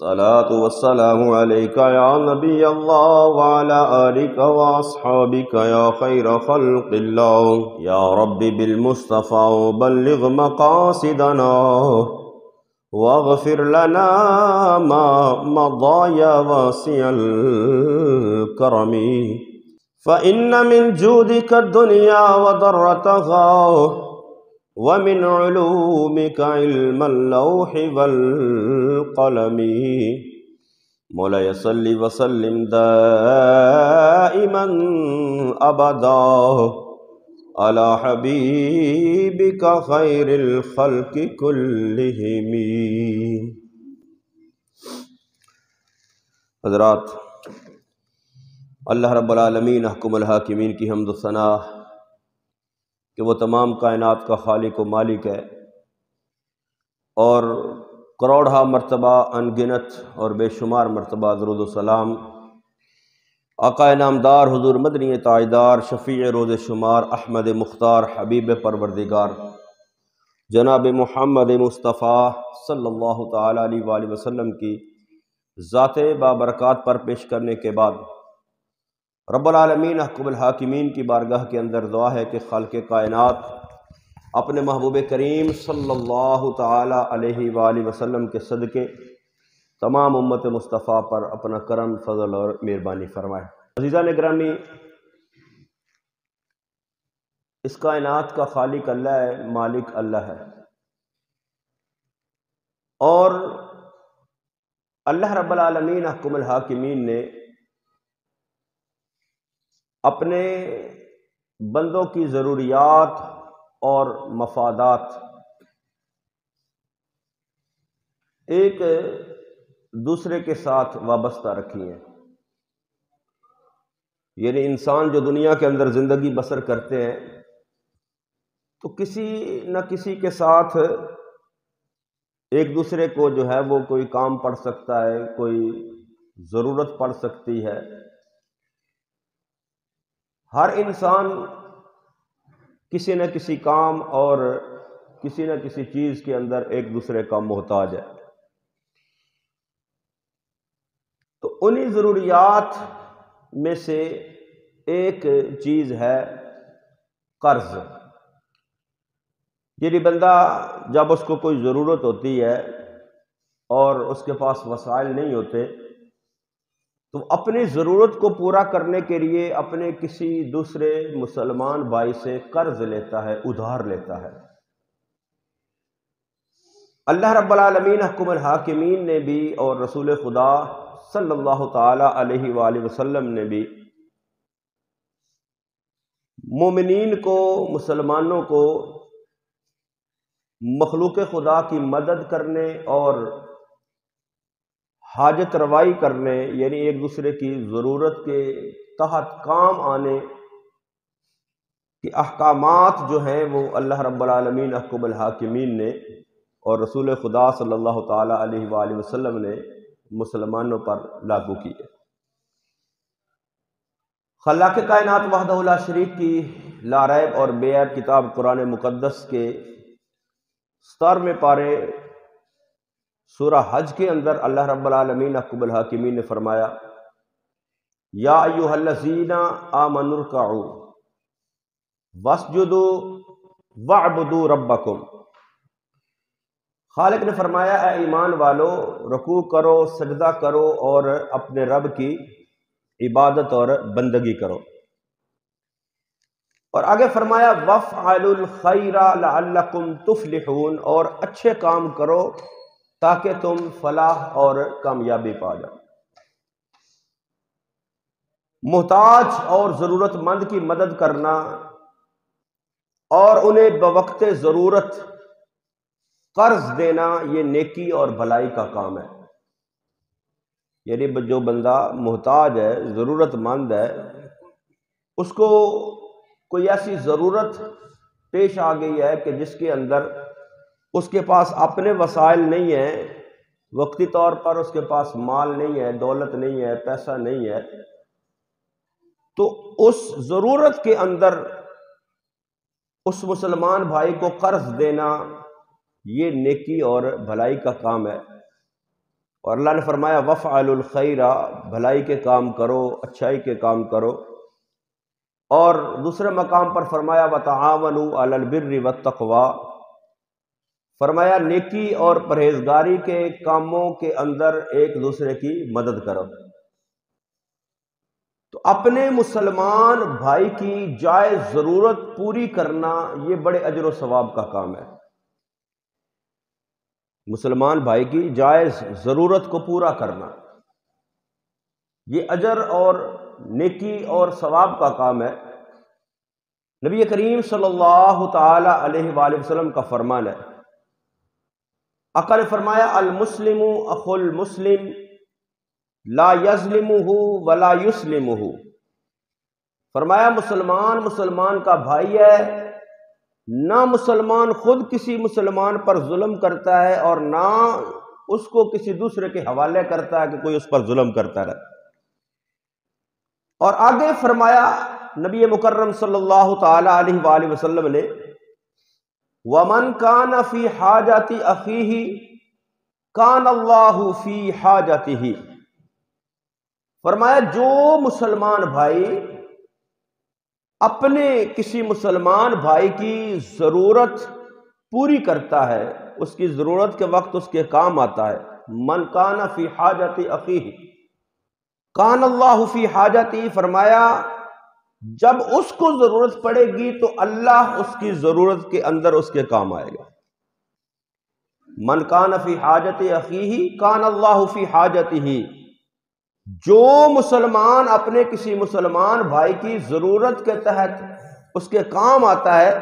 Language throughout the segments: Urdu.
الصلاة والسلام عليك يا نبي الله وعلى آلك وأصحابك يا خير خلق الله يا رب بالمصطفى بلغ مقاصدنا واغفر لنا ما مضى يا واسع الكرم فإن من جودك الدنيا وضرتها ومن علومك علم اللوح والقلم مولاي صل وسلم دائما أبدا على حبيبك خير الخلق كلهم. حضرات، اللہ رب العالمین احکم الحاکمین کی حمد و ثنا کہ وہ تمام کائنات کا خالق و مالک ہے، اور کروڑہا مرتبہ انگنت اور بے شمار مرتبہ درود و سلام آقا نامدار حضور مدنی تاجدار شفیع روز شمار احمد مختار حبیب پروردگار جناب محمد مصطفیٰ صلی اللہ تعالیٰ علیہ وآلہ وسلم کی ذات بابرکات پر پیش کرنے کے بعد رب العالمین احکم الحاکمین کی بارگاہ کے اندر دعا ہے کہ خالق کائنات اپنے محبوب کریم صلی اللہ تعالیٰ علیہ وآلہ وسلم کے صدقے تمام امت مصطفیٰ پر اپنا کرم فضل اور مہربانی فرمائے. عزیزان گرامی، اس کائنات کا خالق اللہ ہے، مالک اللہ ہے، اور اللہ رب العالمین احکم الحاکمین نے اپنے بندوں کی ضروریات اور مفادات ایک دوسرے کے ساتھ وابستہ رکھی ہیں. یعنی انسان جو دنیا کے اندر زندگی بسر کرتے ہیں تو کسی نہ کسی کے ساتھ ایک دوسرے کو جو ہے وہ کوئی کام پڑ سکتا ہے، کوئی ضرورت پڑ سکتی ہے. ہر انسان کسی نہ کسی کام اور کسی نہ کسی چیز کے اندر ایک دوسرے کا محتاج ہے. تو انہی ضروریات میں سے ایک چیز ہے قرض. یعنی بندہ جب اس کو کوئی ضرورت ہوتی ہے اور اس کے پاس وسائل نہیں ہوتے تو اپنی ضرورت کو پورا کرنے کے لیے اپنے کسی دوسرے مسلمان بھائی سے قرض لیتا ہے، ادھار لیتا ہے. اللہ رب العالمین احکم الحاکمین نے بھی اور رسول خدا صلی اللہ تعالی علیہ وآلہ وسلم نے بھی مومنین کو، مسلمانوں کو مخلوق خدا کی مدد کرنے اور حاجت روائی کرنے، یعنی ایک دوسرے کی ضرورت کے تحت کام آنے کے احکامات جو ہیں وہ اللہ رب العالمین احکم الحاکمین نے اور رسول خدا صلی اللہ تعالیٰ علیہ وآلہ وسلم نے مسلمانوں پر لاگو کیے. خلاق کائنات وحدہ لا شریک کی لا ریب اور بے عیب کتاب قرآن مقدس کے 17ویں پارے سورہ حج کے اندر اللہ رب العالمین احکم الحاکمین نے فرمایا: یا ایھا الذین آمنوا ارکعوا واسجدوا واعبدوا ربکم. خالق نے فرمایا اے ایمان والو، رکوع کرو، سجدہ کرو اور اپنے رب کی عبادت اور بندگی کرو. اور آگے فرمایا وافعلوا الخیر لعلکم تفلحون، اور اچھے کام کرو تاکہ تم فلاح اور کامیابی پا جاؤ. محتاج اور ضرورت مند کی مدد کرنا اور انہیں بوقت ضرورت قرض دینا یہ نیکی اور بھلائی کا کام ہے. یعنی جو بندہ محتاج ہے، ضرورت مند ہے، اس کو کوئی ایسی ضرورت پیش آ گئی ہے کہ جس کے اندر اس کے پاس اپنے وسائل نہیں ہیں، وقتی طور پر اس کے پاس مال نہیں ہے، دولت نہیں ہے، پیسہ نہیں ہے، تو اس ضرورت کے اندر اس مسلمان بھائی کو قرض دینا یہ نیکی اور بھلائی کا کام ہے. اور اللہ نے فرمایا وفعلوا الخیر، بھلائی کے کام کرو، اچھائی کے کام کرو، اور دوسرے مقام پر فرمایا وتعاونوا علی البر والتقوی، فرمایا نیکی اور پرہیزگاری کے کاموں کے اندر ایک دوسرے کی مدد کرو۔ تو اپنے مسلمان بھائی کی جائز ضرورت پوری کرنا یہ بڑے اجر و ثواب کا کام ہے۔ مسلمان بھائی کی جائز ضرورت کو پورا کرنا یہ اجر اور نیکی اور ثواب کا کام ہے۔ نبی کریم صلی اللہ تعالی علیہ وآلہ وسلم کا فرمان ہے، آقا نے فرمایا المسلم اخو المسلم لا یظلمہ ولا یسلمہ، فرمایا مسلمان مسلمان کا بھائی ہے، نہ مسلمان خود کسی مسلمان پر ظلم کرتا ہے اور نہ اس کو کسی دوسرے کے حوالے کرتا ہے کہ کوئی اس پر ظلم کرتا رہے۔ اور آگے فرمایا نبی مکرم صلی اللہ تعالی علیہ وآلہ وسلم نے وَمَنْ كَانَ فِي حَاجَةِ أَخِيهِ كَانَ اللَّهُ فِي حَاجَتِهِ، فرمایا جو مسلمان بھائی اپنے کسی مسلمان بھائی کی ضرورت پوری کرتا ہے، اس کی ضرورت کے وقت اس کے کام آتا ہے، من کان فی حاجت اخیہ کان اللہ فی حاجتی، فرمایا جب اس کو ضرورت پڑے گی تو اللہ اس کی ضرورت کے اندر اس کے کام آئے گا۔ من کان فی حاجت اخیہ کان اللہ فی حاجتہ، جو مسلمان اپنے کسی مسلمان بھائی کی ضرورت کے تحت اس کے کام آتا ہے،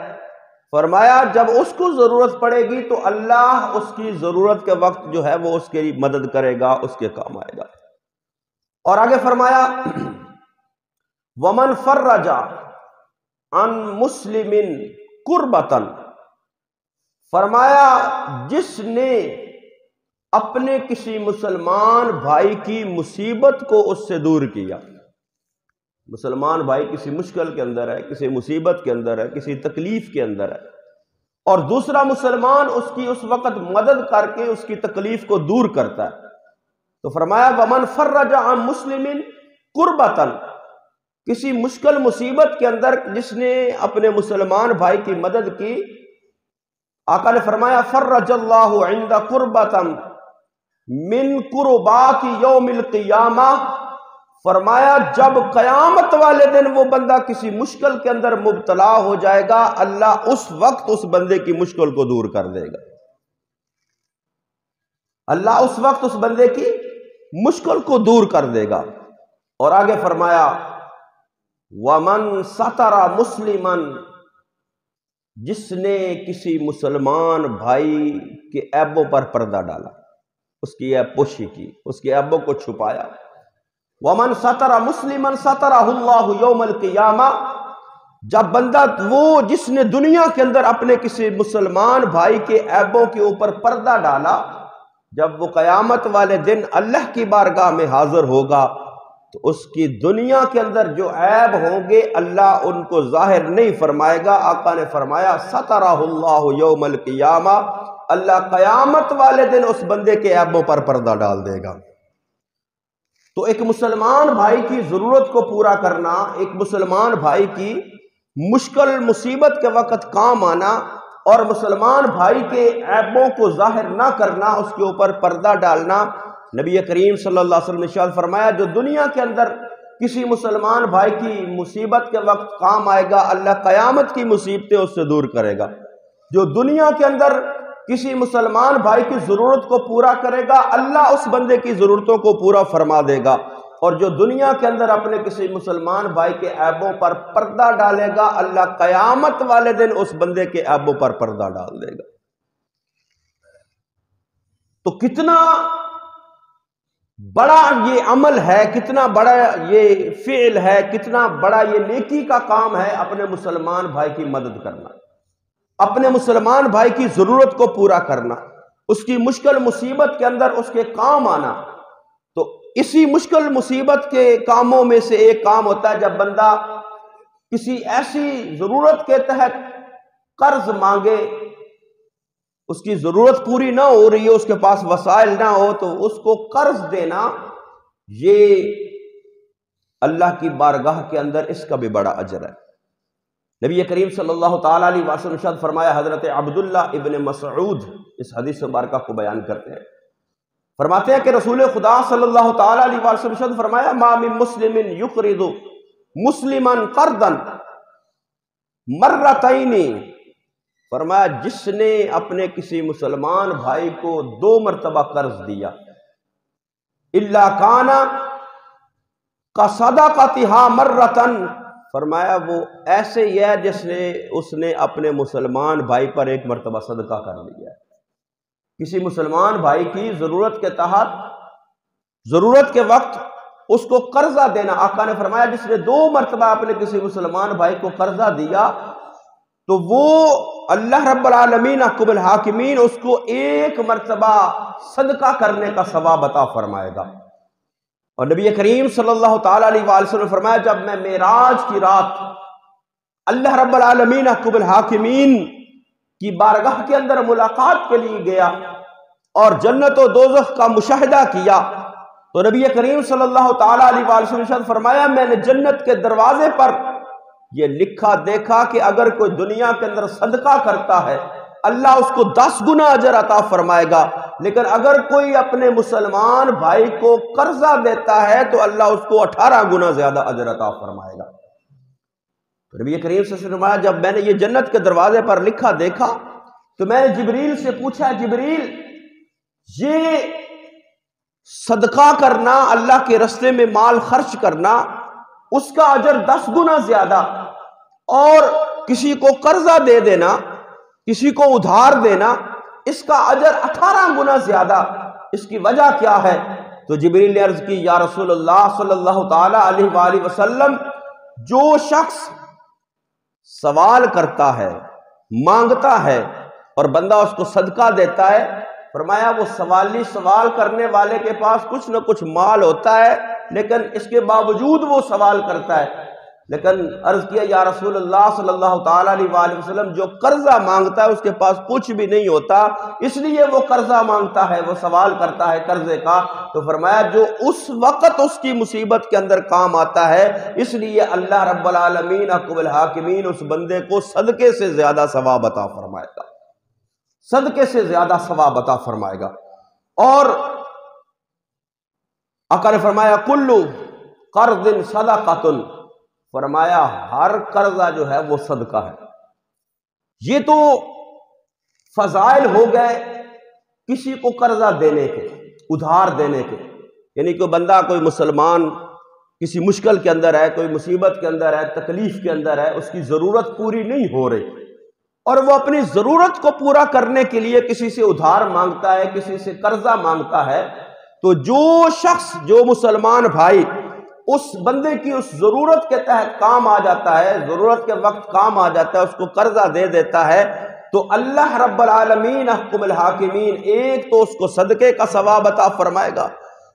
فرمایا جب اس کو ضرورت پڑے گی تو اللہ اس کی ضرورت کے وقت جو ہے وہ اس کی مدد کرے گا، اس کے کام آئے گا۔ اور آگے فرمایا وَمَنْ فَرَّجَ عَنْ مُسْلِمٍ كُرْبَةً، فرمایا جس نے اپنے کسی مسلمان بھائی کی مصیبت کو اس سے دور کیا، مسلمان بھائی کسی مشکل کے اندر ہے، کسی مصیبت کے اندر ہے، کسی تکلیف کے اندر ہے، اور دوسرا مسلمان اس کی اس وقت مدد کر کے اس کی تکلیف کو دور کرتا ہے، تو فرمایا وَمَنْ فَرَّجَ عَنْ مُسْلِمٍ كُرْبَةً، کسی مشکل مصیبت کے اندر جس نے اپنے مسلمان بھائی کی مدد کی، آقا نے فرمایا فَرَّجَ اللَّهُ عِنْدَ كُرْبَةً من قربات یوم القیامہ، فرمایا جب قیامت والے دن وہ بندہ کسی مشکل کے اندر مبتلا ہو جائے گا، اللہ اس وقت اس بندے کی مشکل کو دور کر دے گا، اللہ اس وقت اس بندے کی مشکل کو دور کر دے گا۔ اور آگے فرمایا وَمَنْ سَتَرَ مُسْلِمًا، جس نے کسی مسلمان بھائی کے عیبوں پر پردہ ڈالا، اس کی عیب پوشی کی، اس کے عیبوں کو چھپایا، وَمَنْ سَتَرَ مُسْلِمًا سَتَرَهُ اللَّهُ يَوْمَ الْقِيَامَةِ، جب بندہ وہ جس نے دنیا کے اندر اپنے کسی مسلمان بھائی کے عیبوں کے اوپر پردہ ڈالا، جب وہ قیامت والے دن اللہ کی بارگاہ میں حاضر ہوگا تو اس کی دنیا کے اندر جو عیب ہوں گے اللہ ان کو ظاہر نہیں فرمائے گا۔ آقا نے فرمایا سَتَرَهُ اللَّهُ يَوْمَ الْقِيَامَةِ، اللہ قیامت والے دن اس بندے کے عیبوں پر پردہ ڈال دے گا۔ تو ایک مسلمان بھائی کی ضرورت کو پورا کرنا، ایک مسلمان بھائی کی مشکل مصیبت کے وقت کام آنا اور مسلمان بھائی کے عیبوں کو ظاہر نہ کرنا، اس کے اوپر پردہ ڈالنا، نبی کریم صلی اللہ علیہ وسلم نے ارشاد فرمایا جو دنیا کے اندر کسی مسلمان بھائی کی مصیبت کے وقت کام آئے گا، اللہ قیامت کی مصیبتیں اس سے دور کرے گا۔ جو دنیا کے اندر کسی مسلمان بھائی کی ضرورت کو پورا کرے گا، اللہ اس بندے کی ضرورتوں کو پورا فرما دے گا، اور جو دنیا کے اندر اپنے کسی مسلمان بھائی کے عیبوں پر پردہ ڈالے گا، اللہ قیامت والے دن اس بندے کے عیبوں پر پردہ ڈال دے گا۔ تو کتنا بڑا یہ عمل ہے، کتنا بڑا یہ فعل ہے، کتنا بڑا یہ نیکی کا کام ہے اپنے مسلمان بھائی کی مدد کرنا، اپنے مسلمان بھائی کی ضرورت کو پورا کرنا، اس کی مشکل مصیبت کے اندر اس کے کام آنا۔ تو اسی مشکل مصیبت کے کاموں میں سے ایک کام ہوتا ہے جب بندہ کسی ایسی ضرورت کے تحت قرض مانگے اس کی ضرورت پوری نہ ہو رہی ہے، اس کے پاس وسائل نہ ہو، تو اس کو قرض دینا، یہ اللہ کی بارگاہ کے اندر اس کا بھی بڑا اجر ہے۔ نبی کریم صلی اللہ تعالیٰ علیہ وسلم نے ارشاد فرمایا، حضرت عبداللہ ابن مسعود اس حدیث مبارکہ کو بیان کرتے ہیں، فرماتے ہیں کہ رسول خدا صلی اللہ تعالیٰ علیہ وسلم نے ارشاد فرمایا، ما من مسلم یقرض مسلما قرضا مرتین، فرمایا جس نے اپنے کسی مسلمان بھائی کو 2 مرتبہ قرض دیا، الا کان کصدقتها مرتن، فرمایا وہ ایسے ہی ہے جس نے اس نے اپنے مسلمان بھائی پر 1 مرتبہ صدقہ کر لیا ہے۔ کسی مسلمان بھائی کی ضرورت کے تحت، ضرورت کے وقت اس کو قرضہ دینا، آقا نے فرمایا جس نے 2 مرتبہ اپنے کسی مسلمان بھائی کو قرضہ دیا تو وہ اللہ رب العالمین احکم الحاکمین اس کو 1 مرتبہ صدقہ کرنے کا ثواب عطا فرمائے گا۔ اور نبی کریم صلی اللہ تعالیٰ علیہ وسلم نے فرمایا، جب میں معراج کی رات اللہ رب العالمین احکم الحاکمین کی بارگاہ کے اندر ملاقات کے لیے گیا اور جنت و دوزخ کا مشاہدہ کیا، تو نبی کریم صلی اللہ تعالیٰ علیہ وسلم نے فرمایا، میں نے جنت کے دروازے پر یہ لکھا دیکھا کہ اگر کوئی دنیا کے اندر صدقہ کرتا ہے اللہ اس کو 10 گنا اجر عطا فرمائے گا، لیکن اگر کوئی اپنے مسلمان بھائی کو قرضہ دیتا ہے تو اللہ اس کو 18 گنا زیادہ اجر عطا فرمائے گا۔ تو نبی کریم صلی اللہ علیہ وسلم نے فرمایا، جب میں نے یہ جنت کے دروازے پر لکھا دیکھا تو میں نے جبریل سے پوچھا، جبریل یہ صدقہ کرنا، اللہ کے راستے میں مال خرچ کرنا، اس کا اجر 10 گنا زیادہ، اور کسی کو قرضہ دے دینا، کسی کو ادھار دینا، اس کا اجر 18 گنا زیادہ، اس کی وجہ کیا ہے؟ تو جبریل نے عرض کی، یا رسول اللہ صلی اللہ تعالی علیہ وآلہ وسلم، جو شخص سوال کرتا ہے، مانگتا ہے اور بندہ اس کو صدقہ دیتا ہے، فرمایا وہ سوال کرنے والے کے پاس کچھ نہ کچھ مال ہوتا ہے لیکن اس کے باوجود وہ سوال کرتا ہے، لیکن عرض کیا یا رسول اللہ صلی اللہ تعالیٰ علیہ وآلہ وسلم، جو قرضہ مانگتا ہے اس کے پاس کچھ بھی نہیں ہوتا، اس لیے وہ قرضہ مانگتا ہے، وہ سوال کرتا ہے قرضے کا، تو فرمایا جو اس وقت اس کی مصیبت کے اندر کام آتا ہے، اس لیے اللہ رب العالمین احکم الحاکمین اس بندے کو صدقے سے زیادہ ثواب عطا فرمائے گا، صدقے سے زیادہ ثواب عطا فرمائے گا۔ اور آقا نے فرمایا کلو قرض صدقۃ، فرمایا ہر قرضہ جو ہے وہ صدقہ ہے۔ یہ تو فضائل ہو گئے کسی کو قرضہ دینے کے، ادھار دینے کے، یعنی کوئی بندہ، کوئی مسلمان کسی مشکل کے اندر ہے، کوئی مصیبت کے اندر ہے، تکلیف کے اندر ہے، اس کی ضرورت پوری نہیں ہو رہی اور وہ اپنی ضرورت کو پورا کرنے کے لیے کسی سے ادھار مانگتا ہے، کسی سے قرضہ مانگتا ہے، تو جو شخص، جو مسلمان بھائی اس بندے کی اس ضرورت کے تحت کام آ جاتا ہے، ضرورت کے وقت کام آ جاتا ہے، اس کو قرضہ دے دیتا ہے، تو اللہ رب العالمین احکم الحاکمین ایک تو اس کو صدقے کا ثواب عطا فرمائے گا،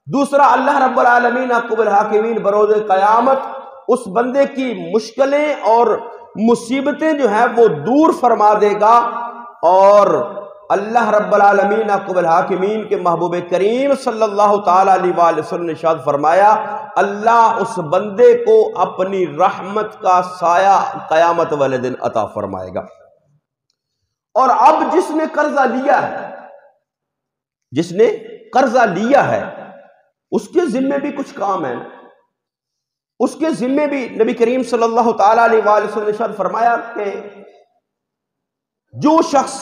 دوسرا اللہ رب العالمین احکم الحاکمین بروز قیامت اس بندے کی مشکلیں اور مصیبتیں جو ہیں وہ دور فرما دے گا، اور اللہ رب العالمین احکم الحاکمین کے محبوب کریم صلی اللہ تعالی علیہ وآلہ وسلم نے ارشاد فرمایا، اللہ اس بندے کو اپنی رحمت کا سایہ قیامت والے دن عطا فرمائے گا۔ اور اب جس نے قرضہ لیا ہے، جس نے قرضہ لیا ہے، اس کے ذمے بھی کچھ کام ہے، اس کے ذمے بھی نبی کریم صلی اللہ تعالی علیہ وآلہ وسلم نے ارشاد فرمایا کہ جو شخص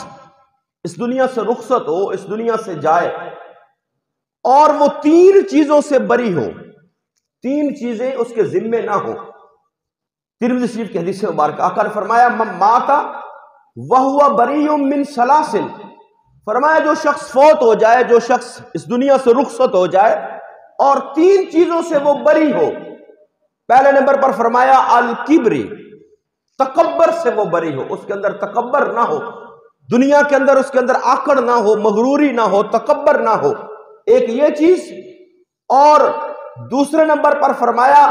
اس دنیا سے رخصت ہو، اس دنیا سے جائے، اور وہ 3 چیزوں سے بری ہو، 3 چیزیں اس کے ذمے نہ ہو۔ ترمذی شریف کی حدیث مبارکہ آقا نے فرمایا من مات وہو بریء من ثلاث، فرمایا جو شخص فوت ہو جائے، جو شخص اس دنیا سے رخصت ہو جائے اور 3 چیزوں سے وہ بری ہو، پہلے نمبر پر فرمایا الکبر، تکبر سے وہ بری ہو، اس کے اندر تکبر نہ ہو، دنیا کے اندر اس کے اندر آکڑ نہ ہو، مغروری نہ ہو، تکبر نہ ہو، ایک یہ چیز، اور دوسرے نمبر پر فرمایا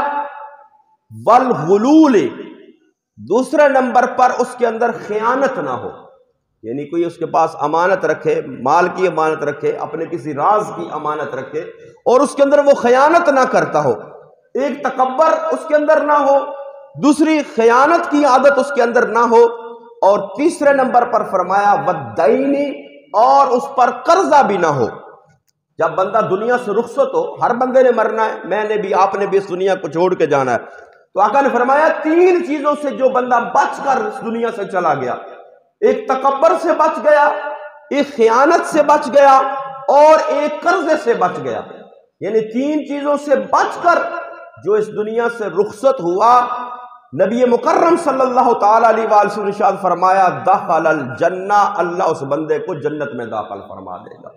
والغلول، دوسرے نمبر پر اس کے اندر خیانت نہ ہو، یعنی کوئی اس کے پاس امانت رکھے، مال کی امانت رکھے، اپنے کسی راز کی امانت رکھے اور اس کے اندر وہ خیانت نہ کرتا ہو، ایک تکبر اس کے اندر نہ ہو، دوسری خیانت کی عادت اس کے اندر نہ ہو، اور تیسرے نمبر پر فرمایا والدینی، اور اس پر قرضہ بھی نہ ہو۔ جب بندہ دنیا سے رخصت ہو، ہر بندے نے مرنا ہے، میں نے بھی، آپ نے بھی اس دنیا کو چھوڑ کے جانا ہے، تو آقا نے فرمایا تین چیزوں سے جو بندہ بچ کر اس دنیا سے چلا گیا، ایک تکبر سے بچ گیا، ایک خیانت سے بچ گیا، اور ایک قرضے سے بچ گیا، یعنی تین چیزوں سے بچ کر جو اس دنیا سے رخصت ہوا، نبی مکرم صلی اللہ تعالیٰ علیہ وآلہ وسلم نے ارشاد فرمایا دخل الجنہ، اللہ اس بندے کو جنت میں داخل فرما دے گا۔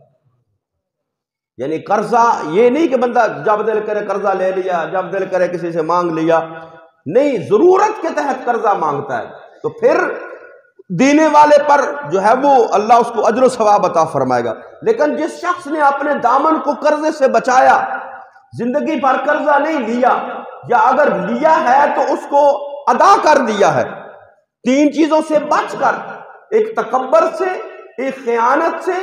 یعنی قرضہ یہ نہیں کہ بندہ جب دل کرے قرضہ لے لیا، جب دل کرے کسی سے مانگ لیا، نہیں، ضرورت کے تحت قرضہ مانگتا ہے تو پھر دینے والے پر جو ہے وہ اللہ اس کو اجر و ثواب عطا فرمائے گا۔ لیکن جس شخص نے اپنے دامن کو قرضے سے بچایا، زندگی بھر قرضہ نہیں لیا، یا اگر لیا ہے تو اس کو ادا کر دیا ہے، تین چیزوں سے بچ کر، ایک تکبر سے، ایک خیانت سے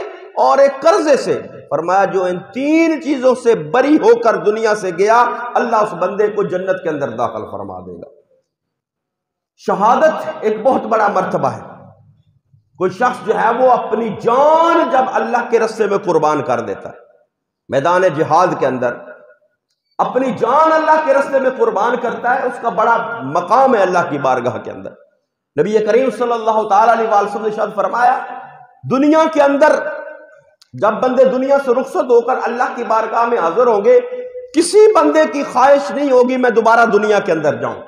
اور ایک قرضے سے، فرمایا جو ان تین چیزوں سے بری ہو کر دنیا سے گیا، اللہ اس بندے کو جنت کے اندر داخل فرما دے گا۔ شہادت ایک بہت بڑا مرتبہ ہے۔ کوئی شخص جو ہے وہ اپنی جان جب اللہ کے راستے میں قربان کر دیتا ہے، میدان جہاد کے اندر اپنی جان اللہ کے راستے میں قربان کرتا ہے، اس کا بڑا مقام ہے اللہ کی بارگاہ کے اندر۔ نبی کریم صلی اللہ تعالیٰ علیہ وسلم نے ارشاد فرمایا دنیا کے اندر جب بندے دنیا سے رخصت ہو کر اللہ کی بارگاہ میں حاضر ہوں گے، کسی بندے کی خواہش نہیں ہوگی میں دوبارہ دنیا کے اندر جاؤں،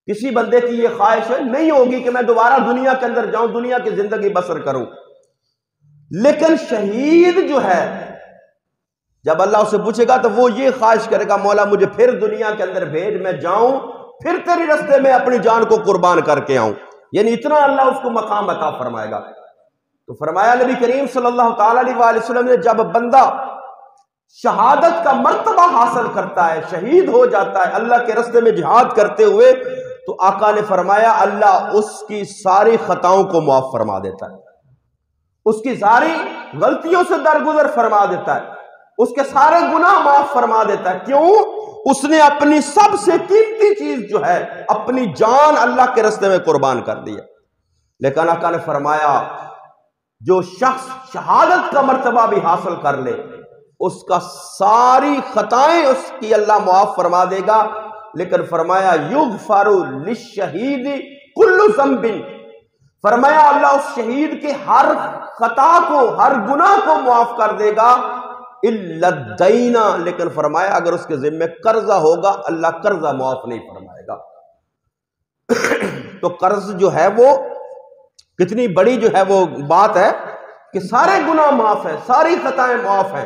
کسی بندے کی یہ خواہش نہیں ہوگی کہ میں دوبارہ دنیا کے اندر جاؤں، دنیا کی زندگی بسر کروں۔ لیکن شہید جو ہے، جب اللہ اسے پوچھے گا تو وہ یہ خواہش کرے گا مولا مجھے پھر دنیا کے اندر بھیج، میں جاؤں پھر تیرے راستے میں اپنی جان کو قربان کر کے آؤں، یعنی اتنا اللہ اس کو مقام عطا فرمائے گا۔ تو فرمایا نبی کریم صلی اللہ تعالیٰ علیہ وآلہ وسلم نے جب بندہ شہادت کا مرتبہ حاصل کرتا ہے، شہید ہو جاتا ہے اللہ کے راستے میں جہاد کرتے ہوئے، تو آقا نے فرمایا اللہ اس کی ساری خطاؤں کو معاف فرما دیتا ہے، اس کی ساری غلطیوں سے درگزر فرما دیتا ہے، اس کے سارے گناہ معاف فرما دیتا ہے۔ کیوں؟ اس نے اپنی سب سے قیمتی چیز جو ہے اپنی جان اللہ کے راستے میں قربان کر دی ہے۔ لیکن آقا نے فرمایا جو شخص شہادت کا مرتبہ بھی حاصل کر لے، اس کا ساری خطائیں اس کی اللہ معاف فرما دے گا، لیکن فرمایا یغفر للشہید کل ذنب، فرمایا اللہ اس شہید کے ہر خطا کو، ہر گناہ کو معاف کر دے گا الا الدین، لیکن فرمایا اگر اس کے ذمہ قرضہ ہوگا اللہ قرضہ معاف نہیں فرمائے گا۔ تو قرض جو ہے وہ کتنی بڑی جو ہے وہ بات ہے کہ سارے گناہ معاف ہیں، ساری خطائیں معاف ہیں،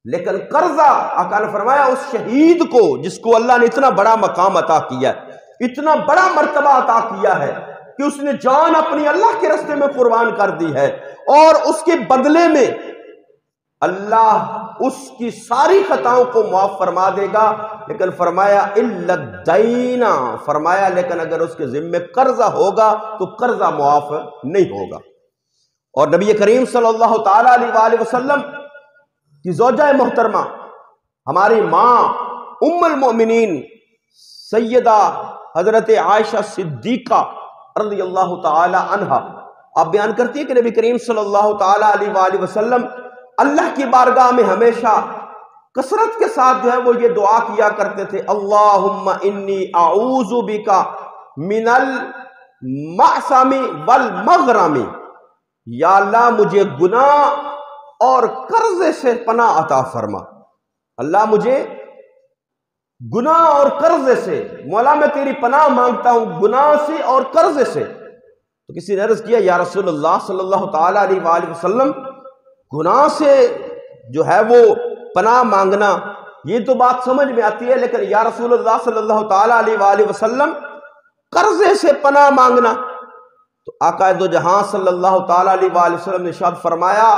لیکن قرضہ آقا نے فرمایا اس شہید کو جس کو اللہ نے اتنا بڑا مقام عطا کیا ہے، اتنا بڑا مرتبہ عطا کیا ہے کہ اس نے جان اپنی اللہ کے راستے میں قربان کر دی ہے، اور اس کے بدلے میں اللہ اس کی ساری خطاؤں کو معاف فرما دے گا، لیکن فرمایا الا الدین، فرمایا لیکن اگر اس کے ذمہ قرضہ ہوگا تو قرضہ معاف نہیں ہوگا۔ اور نبی کریم صلی اللہ تعالیٰ علیہ وآلہ وسلم کی زوجہ محترمہ ہماری ماں ام المؤمنین سیدہ حضرت عائشہ صدیقہ رضی اللہ تعالی عنہا آپ بیان کرتی ہے کہ نبی کریم صلی اللہ تعالیٰ علیہ وآلہ وسلم اللہ کی بارگاہ میں ہمیشہ کثرت کے ساتھ جو ہے وہ یہ دعا کیا کرتے تھے اللہم انی اعوذ بک من المعصم والمغرم، یا اللہ مجھے گناہ اور قرضے سے پناہ عطا فرما، اللہ مجھے گناہ اور قرضے سے، مولا میں تیری پناہ مانگتا ہوں گناہ سے اور قرضے سے۔ تو کسی نے عرض کیا یا رسول اللہ صلی اللہ تعالیٰ علیہ وآلہ وسلم گناہ سے جو ہے وہ پناہ مانگنا یہ تو بات سمجھ میں آتی ہے، لیکن یا رسول اللہ صلی اللہ تعالیٰ علیہ وآلہ وسلم قرضے سے پناہ مانگنا؟ تو آقا دو جہاں صلی اللہ تعالیٰ علیہ وآلہ وسلم نے ارشاد فرمایا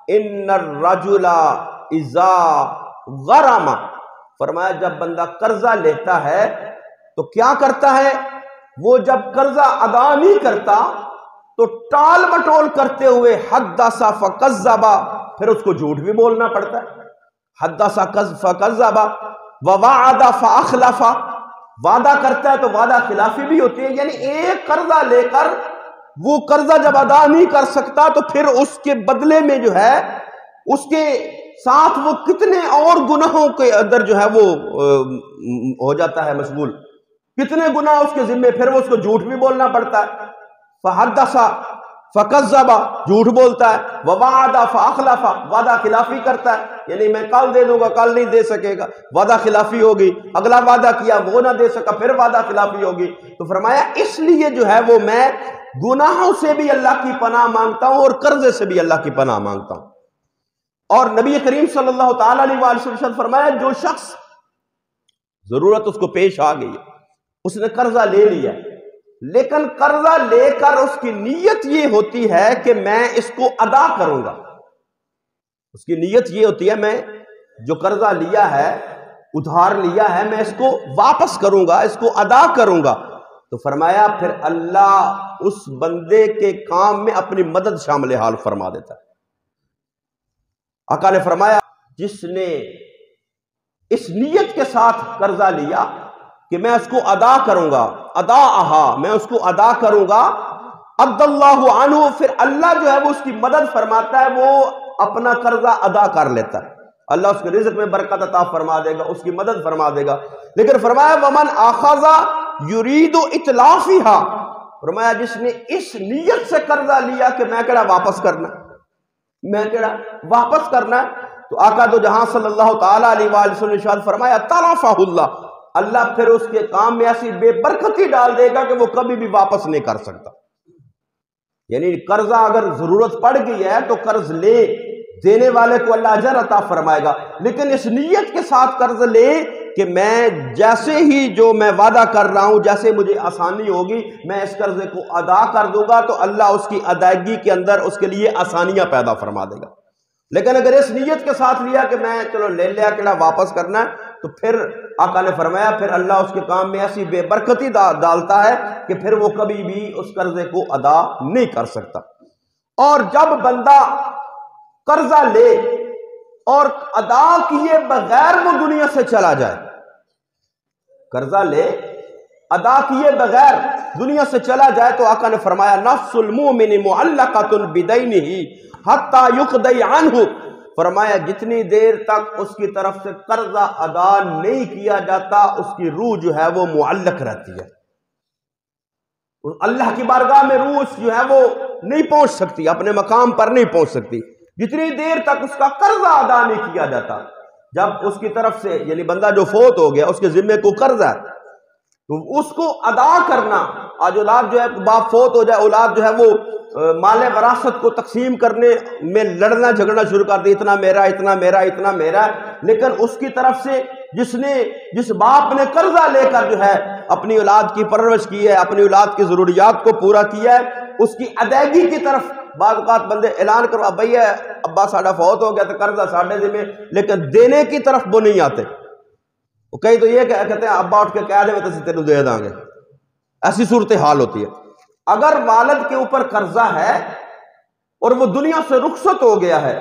ان الرجل اذا غرم، فرمایا جب بندہ قرضہ لیتا ہے تو کیا کرتا ہے، وہ جب قرضہ ادا نہیں کرتا تو ٹال مٹول کرتے ہوئے حدث فکذب، پھر اس کو جھوٹ بھی بولنا پڑتا ہے، حدث فکذب ووعد فاخلف، وعدہ کرتا ہے تو وعدہ خلافی بھی ہوتی ہے، یعنی ایک قرضہ لے کر وہ قرضہ جب ادا نہیں کر سکتا تو پھر اس کے بدلے میں جو ہے اس کے ساتھ وہ کتنے اور گناہوں کے اندر جو ہے وہ ہو جاتا ہے مشغول، کتنے گناہ اس کے ذمے، پھر وہ اس کو جھوٹ بھی بولنا پڑتا ہے، فحدث فکذب جھوٹ بولتا ہے، ووعد فاخلف وعدہ خلافی کرتا ہے، یعنی میں کل دے دوں گا کل نہیں دے سکے گا، وعدہ خلافی ہوگی، اگلا وعدہ کیا وہ نہ دے سکا پھر وعدہ خلافی ہوگی۔ تو فرمایا اس لیے جو ہے وہ میں گناہوں سے بھی اللہ کی پناہ مانگتا ہوں اور قرضے سے بھی اللہ کی پناہ مانگتا ہوں۔ اور نبی کریم صلی اللہ تعالی علیہ وسلم فرمایا جو شخص ضرورت اس کو پیش آ گئی ہے، اس نے قرضہ لے لیا، لیکن قرضہ لے کر اس کی نیت یہ ہوتی ہے کہ میں اس کو ادا کروں گا، اس کی نیت یہ ہوتی ہے میں جو قرضہ لیا ہے ادھار لیا ہے میں اس کو واپس کروں گا، اس کو ادا کروں گا، تو فرمایا پھر اللہ اس بندے کے کام میں اپنی مدد شامل حال فرما دیتا ہے۔ آقا نے فرمایا جس نے اس نیت کے ساتھ قرضہ لیا کہ میں اس کو ادا کروں گا، میں اس کو ادا کروں گا، عبد اللہ عنہ، پھر اللہ جو ہے وہ اس کی مدد فرماتا ہے، وہ اپنا قرضہ ادا کر لیتا ہے، اللہ اس کے رزق میں برکت عطا فرما دے گا، اس کی مدد فرما دے گا۔ لیکن فرمایا ومن اخذ یرید اتلافھا، فرمایا جس نے اس نیت سے قرضہ لیا کہ میں کہڑا واپس کرنا، میں کہڑا واپس کرنا، تو آقا دو جہاں صلی اللہ تعالی علیہ وآلہ وسلم نے ارشاد فرمایا تلفہ اللہ پھر اس کے کام میں ایسی بے برکتی ڈال دے گا کہ وہ کبھی بھی واپس نہیں کر سکتا۔ یعنی قرضہ اگر ضرورت پڑ گئی ہے تو قرض لے، دینے والے کو اللہ اجر عطا فرمائے گا، لیکن اس نیت کے ساتھ قرض لے کہ میں جیسے ہی جو میں وعدہ کر رہا ہوں، جیسے مجھے آسانی ہوگی میں اس قرضے کو ادا کر دوں گا، تو اللہ اس کی ادائیگی کے اندر اس کے لیے آسانیاں پیدا فرما دے گا۔ لیکن اگر اس نیت کے ساتھ لیا کہ میں چلو لے لیا کہڑا واپس کرنا ہے، تو پھر آقا نے فرمایا پھر اللہ اس کے کام میں ایسی بے برکتی ڈالتا ہے کہ پھر وہ کبھی بھی اس قرضے کو ادا نہیں کر سکتا۔ اور جب بندہ قرضہ لے اور ادا کیے بغیر وہ دنیا سے چلا جائے، قرضہ لے ادا کیے بغیر دنیا سے چلا جائے، تو آقا نے فرمایا نفس المؤمن معلقۃ بدینہ حتی یقضی عنہ، فرمایا جتنی دیر تک اس کی طرف سے قرضہ ادا نہیں کیا جاتا اس کی روح جو ہے وہ معلق رہتی ہے، اللہ کی بارگاہ میں روح جو ہے وہ نہیں پہنچ سکتی، اپنے مقام پر نہیں پہنچ سکتی جتنی دیر تک اس کا قرضہ ادا نہیں کیا جاتا۔ جب اس کی طرف سے یعنی بندہ جو فوت ہو گیا اس کے ذمے کو قرض ہے تو اس کو ادا کرنا، آج اولاد جو ہے باپ فوت ہو جائے اولاد جو ہے وہ مال وراثت کو تقسیم کرنے میں لڑنا جھگڑنا شروع کر دے، اتنا میرا اتنا میرا اتنا میرا، لیکن اس کی طرف سے جس باپ نے قرضہ لے کر جو ہے اپنی اولاد کی پرورش کی ہے، اپنی اولاد کی ضروریات کو پورا کیا ہے، اس کی ادائیگی کی طرف بعض اوقات بندے اعلان کرو اب بھائی ابا ساڈا فوت ہو گیا تو قرضہ ساڈے ذمہ، لیکن دینے کی طرف وہ نہیں آتے، وہ کئی تو یہ کہتے ہیں ابا اٹھ کے کہہ دے تو تینوں دے دیں گے، ایسی صورتحال ہوتی ہے۔ اگر والد کے اوپر قرضہ ہے اور وہ دنیا سے رخصت ہو گیا ہے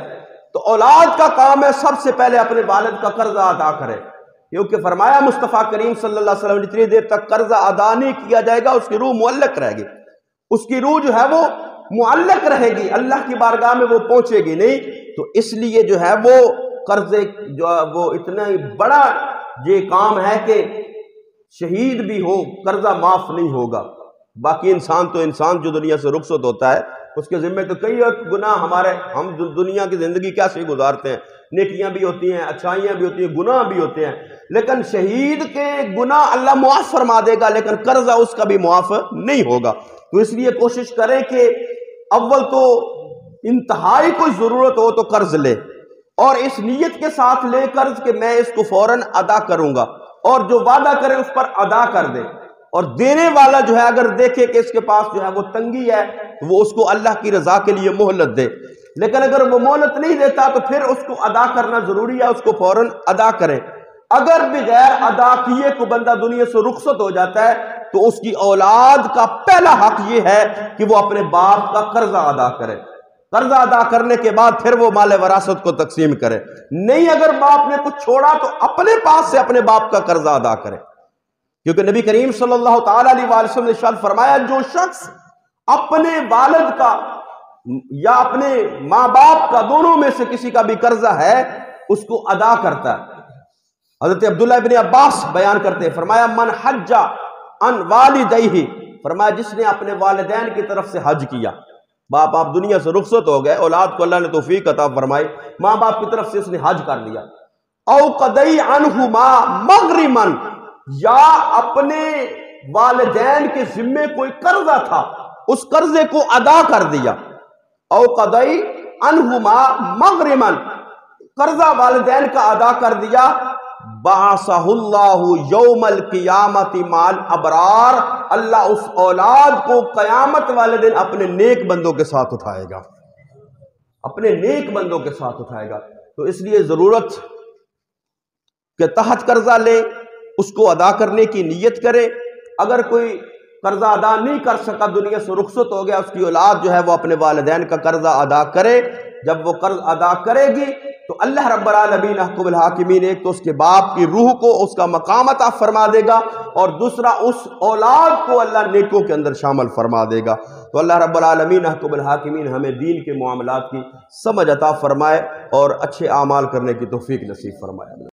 تو اولاد کا کام ہے سب سے پہلے اپنے والد کا قرضہ ادا کرے، کیونکہ فرمایا مصطفیٰ کریم صلی اللہ علیہ وسلم جتنی دیر تک قرضہ ادا نہیں کیا جائے گا اس کی روح معلق رہے گی، اس کی روح جو ہے وہ معلق رہے گی، اللہ کی بارگاہ میں وہ پہنچے گی نہیں۔ تو اس لیے جو ہے وہ قرضے جو وہ اتنا ہی بڑا یہ کام ہے کہ شہید بھی ہو قرضہ معاف نہیں ہوگا، باقی انسان جو دنیا سے رخصت ہوتا ہے اس کے ذمہ تو کئی گناہ ہم دنیا کی زندگی کیسے گزارتے ہیں، نیکیاں بھی ہوتی ہیں، اچھائیاں بھی ہوتی ہیں، گناہ بھی ہوتے ہیں، لیکن شہید کے گناہ اللہ معاف فرما دے گا لیکن قرضہ اس کا بھی معاف نہیں ہوگا۔ تو اس لیے کوشش کریں کہ اول تو انتہائی کوئی ضرورت ہو تو قرض لے، اور اس نیت کے ساتھ لے قرض کہ میں اس کو فوراً ادا کروں گا، اور جو وعدہ کرے اس پر ادا کر دے، اور دینے والا جو ہے اگر دیکھے کہ اس کے پاس جو ہے وہ تنگی ہے تو وہ اس کو اللہ کی رضا کے لیے مہلت دے، لیکن اگر وہ مہلت نہیں دیتا تو پھر اس کو ادا کرنا ضروری ہے، اس کو فوراً ادا کرے۔ اگر بغیر ادا کیے کو بندہ دنیا سے رخصت ہو جاتا ہے تو اس کی اولاد کا پہلا حق یہ ہے کہ وہ اپنے باپ کا قرضہ ادا کرے، قرضہ ادا کرنے کے بعد پھر وہ مال وراثت کو تقسیم کرے۔ نہیں اگر باپ نے کچھ چھوڑا تو اپنے پاس سے اپنے باپ کا قرضہ ادا کرے، کیونکہ نبی کریم صلی اللہ تعالیٰ علیہ وسلم نے ارشاد فرمایا جو شخص اپنے والد کا یا اپنے ماں باپ کا دونوں میں سے کسی کا بھی قرضہ ہے اس کو ادا کرتا ہے۔ حضرت عبداللہ ابن عباس بیان کرتے ہیں، فرمایا من حج عن والدیہ، فرمایا جس نے اپنے والدین کی طرف سے حج کیا، باپ آپ دنیا سے رخصت ہو گئے، اولاد کو اللہ نے توفیق عطا فرمائی، ماں باپ کی طرف سے اس نے حج کر لیا، او قضی عنہما مغرما، یا اپنے والدین کے ذمے کوئی قرضہ تھا اس قرضے کو ادا کر دیا، او قضی عنہما مغرما، قرضہ والدین کا ادا کر دیا، بعثہ اللہ یوم القیامت مال ابرار، اللہ اس اولاد کو قیامت والے دن اپنے نیک بندوں کے ساتھ اٹھائے گا، اپنے نیک بندوں کے ساتھ اٹھائے گا۔ تو اس لیے ضرورت کے تحت قرضہ لے، اس کو ادا کرنے کی نیت کرے۔ اگر کوئی قرضہ ادا نہیں کر سکا، دنیا سے رخصت ہو گیا، اس کی اولاد جو ہے وہ اپنے والدین کا قرضہ ادا کرے۔ جب وہ قرض ادا کرے گی تو اللہ رب العالمین احکم الحاکمین ایک تو اس کے باپ کی روح کو اس کا مقام عطا فرما دے گا، اور دوسرا اس اولاد کو اللہ نیکوں کے اندر شامل فرما دے گا۔ تو اللہ رب العالمین احکم الحاکمین ہمیں دین کے معاملات کی سمجھ عطا فرمائے اور اچھے اعمال کرنے کی توفیق نصیب فرمائے۔